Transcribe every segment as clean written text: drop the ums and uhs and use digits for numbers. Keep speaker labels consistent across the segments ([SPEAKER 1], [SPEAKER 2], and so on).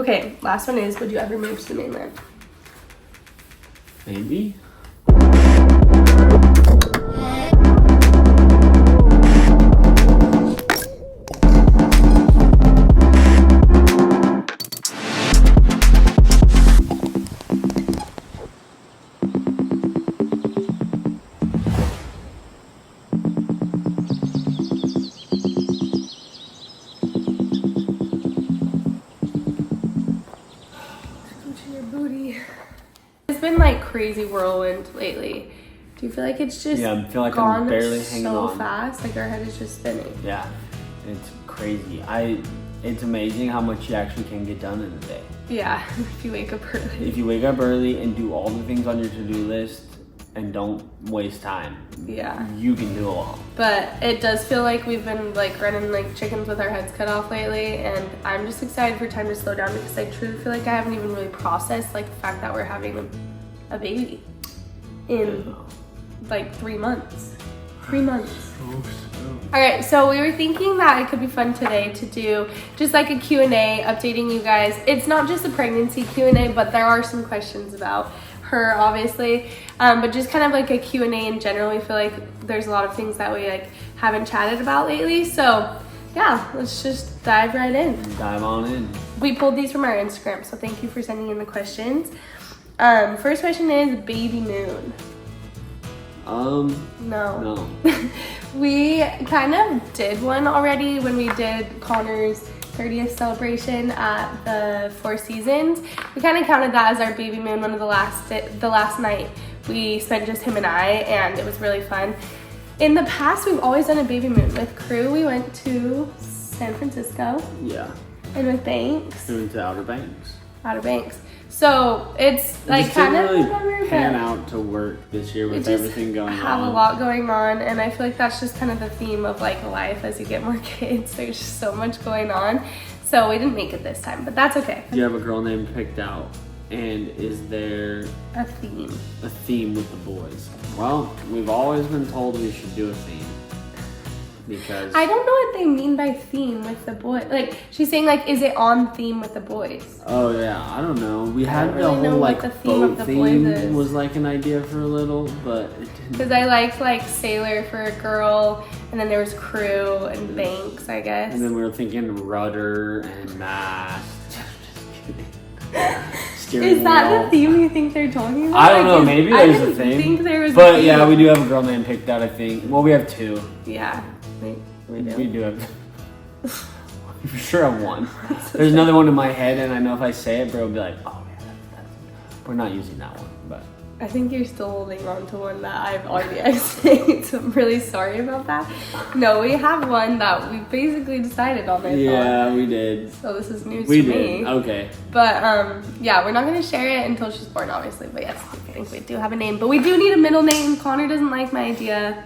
[SPEAKER 1] Okay, last one is, would you ever move to the mainland?
[SPEAKER 2] Maybe.
[SPEAKER 1] It's been like crazy whirlwind lately. Do you feel like it's just
[SPEAKER 2] I feel like
[SPEAKER 1] gone
[SPEAKER 2] I'm barely hanging
[SPEAKER 1] so
[SPEAKER 2] on.
[SPEAKER 1] fast? Like our head is just spinning.
[SPEAKER 2] Yeah, it's crazy. It's amazing how much you actually can get done in a day.
[SPEAKER 1] Yeah, if you wake up early.
[SPEAKER 2] If you wake up early and do all the things on your to-do list and don't waste time,
[SPEAKER 1] yeah,
[SPEAKER 2] you can do a lot.
[SPEAKER 1] But it does feel like we've been like running like chickens with our heads cut off lately, and I'm just excited for time to slow down because I truly feel like I haven't even really processed like the fact that we're having a baby in like 3 months. 3 months. All right, so we were thinking that it could be fun today to do just like a Q&A, updating you guys. It's not just a pregnancy Q&A, but there are some questions about her, obviously. But just kind of like a Q&A in general. We feel like there's a lot of things that we like haven't chatted about lately. So yeah, let's just dive right in.
[SPEAKER 2] Dive on in.
[SPEAKER 1] We pulled these from our Instagram, so thank you for sending in the questions. First question is Babymoon. No. We kind of did one already when we did Connor's 30th celebration at the Four Seasons. We kind of counted that as our baby moon, one of the last night we spent just him and I, and it was really fun. In the past, we've always done a baby moon. With crew, we went to San Francisco.
[SPEAKER 2] Yeah.
[SPEAKER 1] And with Banks.
[SPEAKER 2] We went to Outer Banks.
[SPEAKER 1] So it's like kind of
[SPEAKER 2] really pan out to work this year with everything going on.
[SPEAKER 1] Have a lot going on, and I feel like that's just kind of the theme of like life as you get more kids. There's just so much going on. So we didn't make it this time, but that's okay.
[SPEAKER 2] Do you have a girl name picked out? And is there
[SPEAKER 1] a theme?
[SPEAKER 2] A theme with the boys? Well, we've always been told we should do a theme. Because
[SPEAKER 1] I don't know what they mean by theme with the boys. Like, she's saying, like, is it on theme with the boys?
[SPEAKER 2] Oh, yeah. I don't know. We had the whole, like, boat theme was, like, an idea for a little, but it didn't. Because
[SPEAKER 1] I liked, like, Sailor for a girl, and then there was Crew and Banks, I guess.
[SPEAKER 2] And then we were thinking rudder and mast.
[SPEAKER 1] Is that the theme you think they're talking about?
[SPEAKER 2] I don't know. Maybe there's a theme.
[SPEAKER 1] I think there was
[SPEAKER 2] but, yeah, we do have a girl name picked out, I think. Well, we have two.
[SPEAKER 1] Yeah.
[SPEAKER 2] We do have. We for sure have one. There's another one in my head, and I know if I say it, bro will be like, "Oh yeah, that's." We're not using that one, but
[SPEAKER 1] I think you're still holding on to one that I've already explained. So I'm really sorry about that. No, we have one that we basically decided on.
[SPEAKER 2] Yeah, we did.
[SPEAKER 1] So this is news
[SPEAKER 2] to
[SPEAKER 1] me.
[SPEAKER 2] Okay.
[SPEAKER 1] But yeah, we're not gonna share it until she's born, obviously. But yes, I think we do have a name, but we do need a middle name. Connor doesn't like my idea.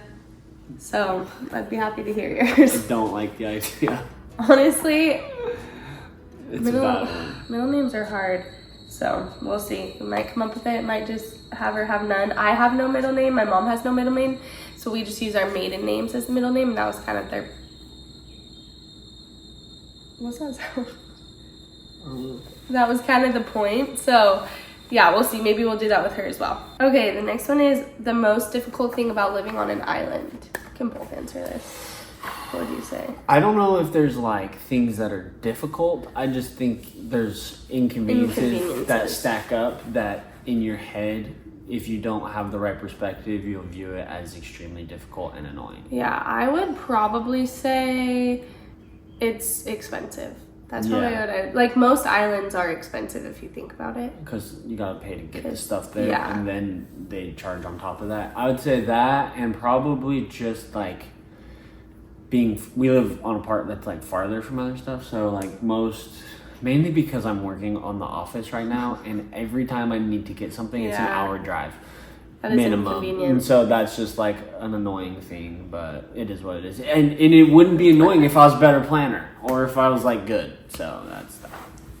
[SPEAKER 1] So I'd be happy to hear yours.
[SPEAKER 2] I don't like the idea.
[SPEAKER 1] Honestly,
[SPEAKER 2] middle
[SPEAKER 1] names are hard. So we'll see. We might come up with it. Might just have her have none. I have no middle name. My mom has no middle name. So we just use our maiden names as the middle name. And that was kind of their... What's that sound? That was kind of the point. So... yeah, we'll see. Maybe we'll do that with her as well. Okay, the next one is the most difficult thing about living on an island. You can both answer this. What do you say?
[SPEAKER 2] I don't know if there's like things that are difficult. I just think there's inconveniences that stack up that in your head, if you don't have the right perspective, you'll view it as extremely difficult and annoying.
[SPEAKER 1] Yeah, I would probably say it's expensive. That's probably what I... like, most islands are expensive if you think about it. Because
[SPEAKER 2] you gotta pay to get the stuff there, and then they charge on top of that. I would say that, and probably just, like, we live on a part that's, like, farther from other stuff, so, like, mainly because I'm working on the office right now, and every time I need to get something, it's an hour drive.
[SPEAKER 1] That is
[SPEAKER 2] minimum.
[SPEAKER 1] Inconvenient.
[SPEAKER 2] And so that's just like an annoying thing, but it is what it is. And it wouldn't be annoying if I was a better planner or if I was like good. So that's that.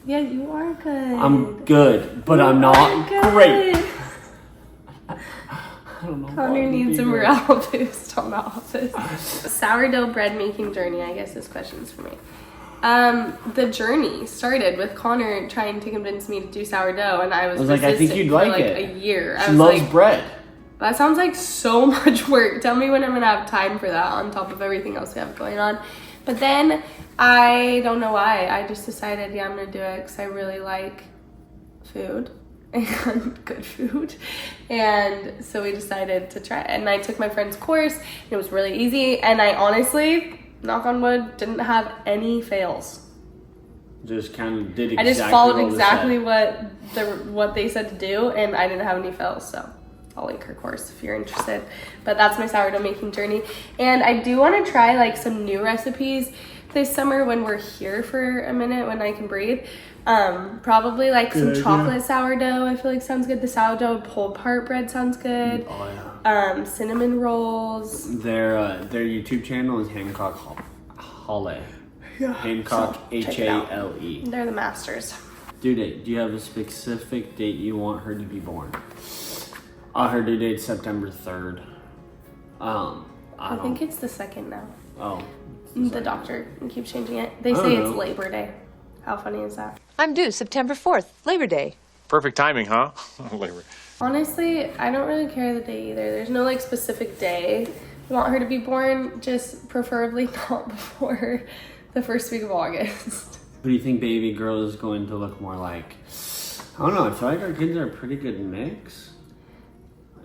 [SPEAKER 1] Yeah, you are good.
[SPEAKER 2] I'm good, but I'm not great. I don't know.
[SPEAKER 1] Connor needs a morale boost on the office. Sourdough bread making journey, I guess this question's for me. The journey started with Connor trying to convince me to do sourdough, and I was
[SPEAKER 2] like, I think you'd like it.
[SPEAKER 1] A year.
[SPEAKER 2] She loves bread.
[SPEAKER 1] That sounds like so much work. Tell me when I'm gonna have time for that on top of everything else we have going on. But then I don't know why. I just decided, yeah, I'm gonna do it because I really like food and good food. And so we decided to try it. And I took my friend's course. It was really easy. And I honestly, knock on wood, didn't have any fails.
[SPEAKER 2] Just kind of did exactly
[SPEAKER 1] I just followed exactly what they said to do, and I didn't have any fails. So I'll link her course if you're interested. But that's my sourdough making journey. And I do want to try like some new recipes this summer when we're here for a minute, when I can breathe. Probably like some chocolate sourdough, I feel like sounds good. The sourdough pull-apart bread sounds good.
[SPEAKER 2] Oh yeah.
[SPEAKER 1] Cinnamon rolls.
[SPEAKER 2] Their YouTube channel is Hancock Hale.
[SPEAKER 1] Yeah.
[SPEAKER 2] Hancock,
[SPEAKER 1] So,
[SPEAKER 2] Hale.
[SPEAKER 1] They're the masters.
[SPEAKER 2] Due date. Do you have a specific date you want her to be born? Her due date's September 3rd.
[SPEAKER 1] I think it's the 2nd now.
[SPEAKER 2] Oh.
[SPEAKER 1] The doctor keeps changing it. They say it's Labor Day. How funny is that?
[SPEAKER 3] I'm due September 4th, Labor Day.
[SPEAKER 4] Perfect timing, huh? Labor.
[SPEAKER 1] Honestly, I don't really care the day either. There's no like specific day I want her to be born, just preferably not before the first week of August.
[SPEAKER 2] What do you think baby girl is going to look more like? I don't know. I feel like our kids are a pretty good mix.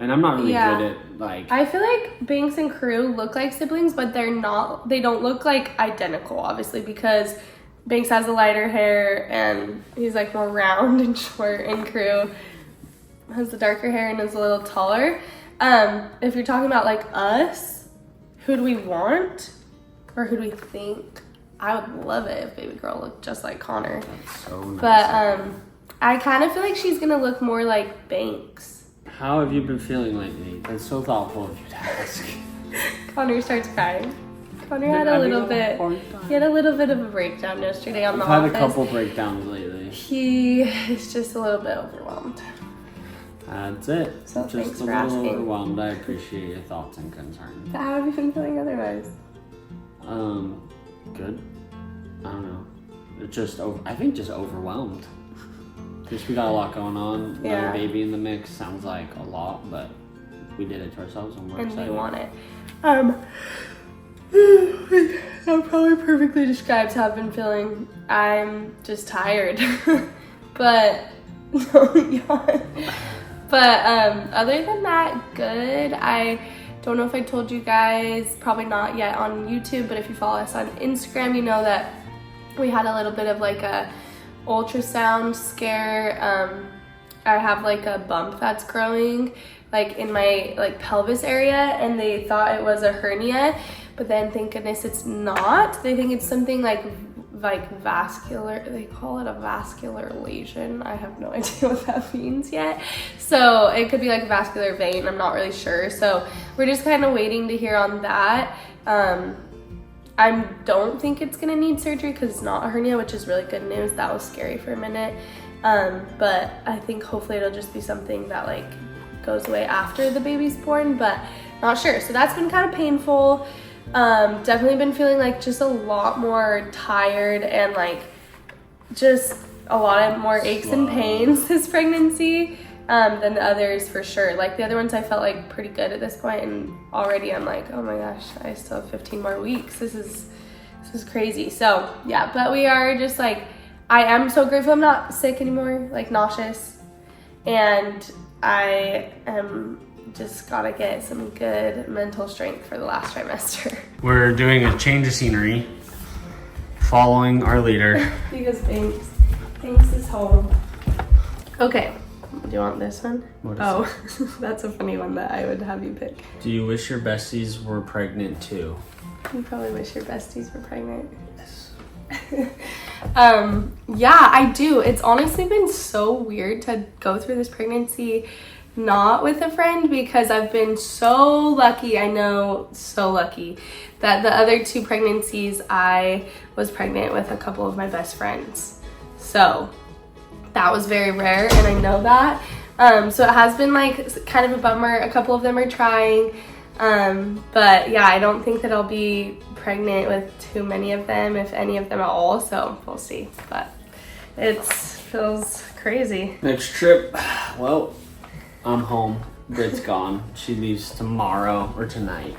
[SPEAKER 2] And I'm not really good at like...
[SPEAKER 1] I feel like Banks and Crew look like siblings, but they're not... They don't look like identical, obviously, because Banks has the lighter hair and he's like more round and short, and Crew has the darker hair and is a little taller. If you're talking about like us, who do we want? Or who do we think? I would love it if baby girl looked just like Connor.
[SPEAKER 2] That's so nice.
[SPEAKER 1] But I kind of feel like she's gonna look more like Banks.
[SPEAKER 2] How have you been feeling lately? That's so thoughtful of you to ask.
[SPEAKER 1] Connor starts crying. Connor had a little bit. He had a little bit of a breakdown yesterday on the office.
[SPEAKER 2] I've had a couple breakdowns lately.
[SPEAKER 1] He is just a little bit overwhelmed.
[SPEAKER 2] That's it.
[SPEAKER 1] So
[SPEAKER 2] just
[SPEAKER 1] thanks
[SPEAKER 2] a
[SPEAKER 1] for
[SPEAKER 2] little
[SPEAKER 1] asking.
[SPEAKER 2] overwhelmed. I appreciate your thoughts and concerns.
[SPEAKER 1] How have you been feeling otherwise?
[SPEAKER 2] Good. I don't know. It's just I think just overwhelmed. Because we got a lot going on. Another baby in the mix sounds like a lot, but we did it to ourselves and we're excited.
[SPEAKER 1] And we want it. That probably perfectly describes how I've been feeling. I'm just tired. But other than that, good. I don't know if I told you guys, probably not yet on YouTube, but if you follow us on Instagram, you know that we had a little bit of like a ultrasound scare. I have like a bump that's growing like in my like pelvis area, and they thought it was a hernia, but then thank goodness it's not. They think it's something like vascular. They call it a vascular lesion. I have no idea what that means yet. So it could be like a vascular vein. I'm not really sure. So we're just kind of waiting to hear on that. I don't think it's gonna need surgery because it's not a hernia, which is really good news. That was scary for a minute. But I think hopefully it'll just be something that like goes away after the baby's born, but not sure. So that's been kind of painful. Definitely been feeling like just a lot more tired and like just a lot of more aches and pains this pregnancy than the others for sure. Like the other ones I felt like pretty good at this point, and already I'm like, oh my gosh, I still have 15 more weeks. This is crazy. So yeah, but we are just like, I am so grateful I'm not sick anymore, like nauseous, and I am just gotta get some good mental strength for the last trimester.
[SPEAKER 2] We're doing a change of scenery, following our leader.
[SPEAKER 1] Because Banks is home. Okay, do you want this one? That's a funny one that I would have you pick.
[SPEAKER 2] Do you wish your besties were pregnant too?
[SPEAKER 1] You probably wish your besties were pregnant. Yes. Yeah, I do. It's honestly been so weird to go through this pregnancy not with a friend, because I've been so lucky, I know, so lucky, that the other two pregnancies I was pregnant with a couple of my best friends. So that was very rare, and I know that. So it has been like kind of a bummer. A couple of them are trying. But yeah, I don't think that I'll be pregnant with too many of them, if any of them at all, so we'll see. But it feels crazy.
[SPEAKER 2] Next trip, well, I'm home. Britt's gone. She leaves tomorrow or tonight.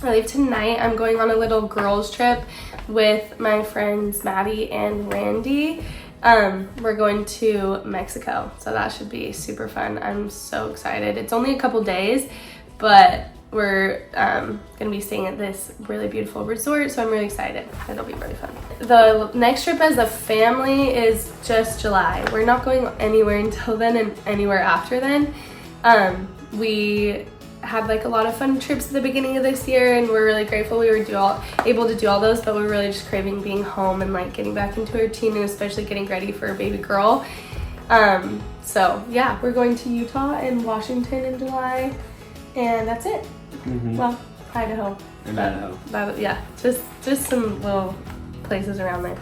[SPEAKER 1] I leave tonight. I'm going on a little girls trip with my friends Maddie and Randy. We're going to Mexico, so that should be super fun. I'm so excited. It's only a couple days, but we're gonna be staying at this really beautiful resort, so I'm really excited. It'll be really fun. The next trip as a family is just July. We're not going anywhere until then and anywhere after then. We had like a lot of fun trips at the beginning of this year, and we're really grateful we were able to do all those, but we're really just craving being home and like getting back into a routine, and especially getting ready for a baby girl. So yeah, we're going to Utah and Washington in July, and that's it. Well, Idaho.
[SPEAKER 2] And Idaho.
[SPEAKER 1] Yeah, just some little places around there.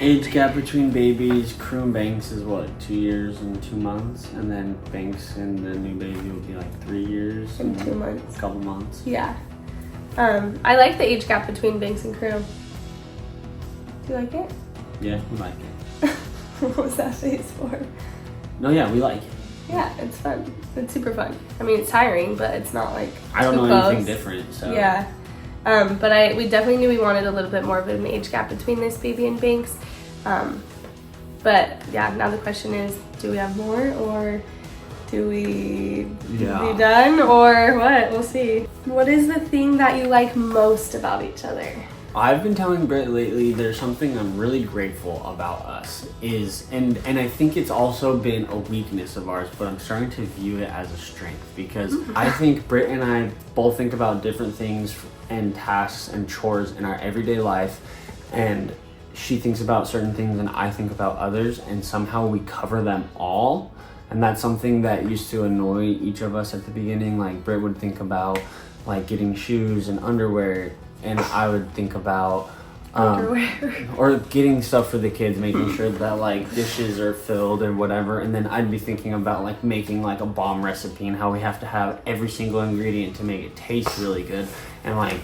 [SPEAKER 2] Age gap between babies, Crew and Banks is what, 2 years and 2 months, and then Banks and the new baby will be like 3 years
[SPEAKER 1] and 2 months.
[SPEAKER 2] A couple months.
[SPEAKER 1] Yeah. I like the age gap between Banks and Crew. Do you like it?
[SPEAKER 2] Yeah, we like it.
[SPEAKER 1] What was that face for?
[SPEAKER 2] No, yeah, we like it.
[SPEAKER 1] Yeah, it's fun. It's super fun. I mean, it's tiring, but it's not like
[SPEAKER 2] I don't know
[SPEAKER 1] close.
[SPEAKER 2] anything different, so.
[SPEAKER 1] Yeah. But we definitely knew we wanted a little bit more of an age gap between this baby and Banks. But yeah, now the question is, do we have more, or do we be done, or what? We'll see. What is the thing that you like most about each other?
[SPEAKER 2] I've been telling Britt lately, there's something I'm really grateful about us and I think it's also been a weakness of ours, but I'm starting to view it as a strength, because I think Britt and I both think about different things and tasks and chores in our everyday life, and she thinks about certain things and I think about others, and somehow we cover them all. And that's something that used to annoy each of us at the beginning. Like Britt would think about like getting shoes and underwear, and I would think about or getting stuff for the kids, making sure that like dishes are filled or whatever, and then I'd be thinking about like making like a bomb recipe and how we have to have every single ingredient to make it taste really good, and like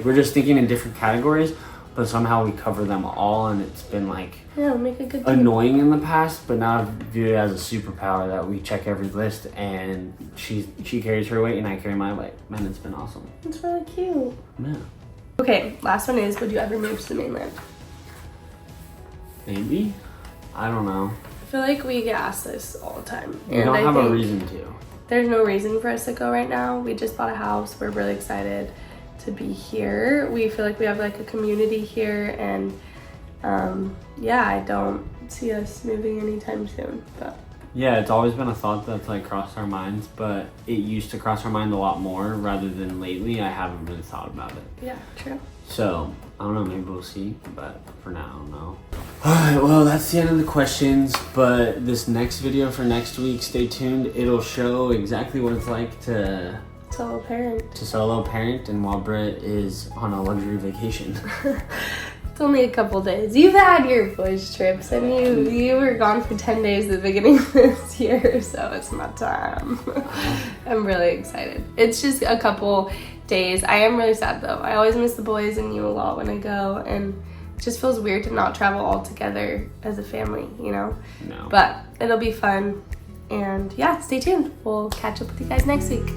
[SPEAKER 2] we're just thinking in different categories, but somehow we cover them all, and it's been like
[SPEAKER 1] make a good
[SPEAKER 2] annoying in the past, but now I view it as a superpower that we check every list, and she carries her weight and I carry my weight. Man, it's been awesome.
[SPEAKER 1] It's really cute.
[SPEAKER 2] Yeah.
[SPEAKER 1] Okay, last one is, would you ever move to the mainland?
[SPEAKER 2] Maybe. I don't know.
[SPEAKER 1] I feel like we get asked this all the time.
[SPEAKER 2] We don't have a reason to.
[SPEAKER 1] There's no reason for us to go right now. We just bought a house. We're really excited to be here. We feel like we have like a community here, and yeah, I don't see us moving anytime soon. But
[SPEAKER 2] yeah, it's always been a thought that's like crossed our minds, but it used to cross our mind a lot more rather than lately. I haven't really thought about it.
[SPEAKER 1] Yeah, true.
[SPEAKER 2] So I don't know, maybe we'll see, but for now, no. Alright, well, that's the end of the questions, but this next video for next week, stay tuned. It'll show exactly what it's like to
[SPEAKER 1] solo parent,
[SPEAKER 2] and while Britt is on a luxury vacation.
[SPEAKER 1] It's only a couple days. You've had your boys trips, and you were gone for 10 days at the beginning of this year, so it's not time. I'm really excited. It's just a couple days. I am really sad though. I always miss the boys and you a lot when I go, and it just feels weird to not travel all together as a family, you know?
[SPEAKER 2] No.
[SPEAKER 1] But it'll be fun, and yeah, stay tuned. We'll catch up with you guys next week.